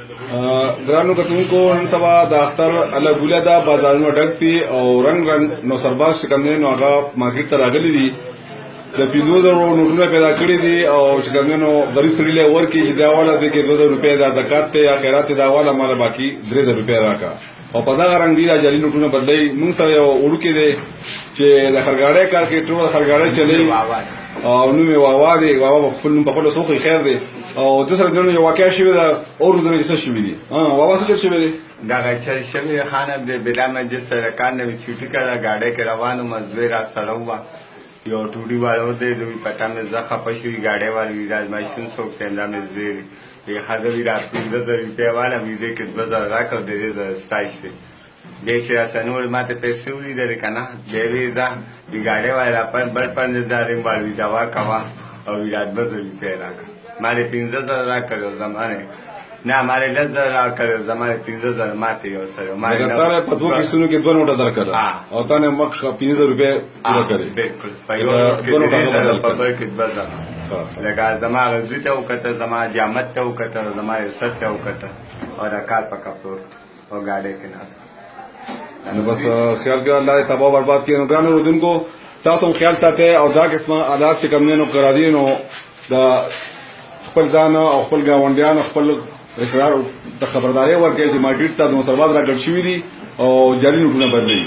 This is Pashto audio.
ګرانو کتونکو نن سبا د اختر الګوله دا بازارونو ډک دي او رنگ نو سرباز چې کوم نو هغه مارکیټ ته راغلي دي د 5000 نوټونه پیدا کړی دي او چې کوم نو غریب سړي له ورکی چې دا والا د 2000 روپیا د زکات ته یا خیرات دا والا مال باقي 3000 روپیا راکا او په دا رنگ دي جالي نوټونه بدلای موږ سره یو وړوکی دي چې د خرګاړې کار کې ټول خرګاړې چلی او نو می واوا دي واوا په خپل په خپل سوق خیر دي او د سره نو یو واقع شوی دا اور د څه شوی دي واوا څه شوی دي دا غچر شوی خانه د بلا مجلس سره کار نه چوټی کړه گاډه کې روانو مزدور سره و یو ټوډي والو دې دوی پټه مې ځخه پښوی گاډه والی راز ماشين سوق تنده مې زیری یې خاطر را 15000 روپیا والا مې دې کې 2000 راکړ دې ستایش دي چې اسنور ماته پیسې ولې درې کنه دې ځا دی گاډه والا پر بل 15000 والی دوا کوا او یاد بزلی پیدا مالې 15000 راکړ زمانه نه مالې 10000 راکړ زمانه 15000 ماته یو سره مالې تاره په دوه کیسونو کې دوه نوټه درکړه او تانه مخ 15000 روپیا پورا کړی بالکل په یو کې په بل کې 2000 لکه زمانه زیته او کته زمانه جامت ته او کته زمانه سر ته او کته او دا کار پکا فلور او گاډه کې ناس نو بس خیال کړه الله تباہ برباد کړي نو ګرانو رودونکو تاسو خیال ساتئ او دا قسمه آلات چې کوم نه کرا دي نو دا خپل ځان او خپل گاونډیان خپل رشتہدار د خبرداري ورکړي چې مارکیټ ته د مسلمان راګړ شوی دي او جاري نوټونه بدلي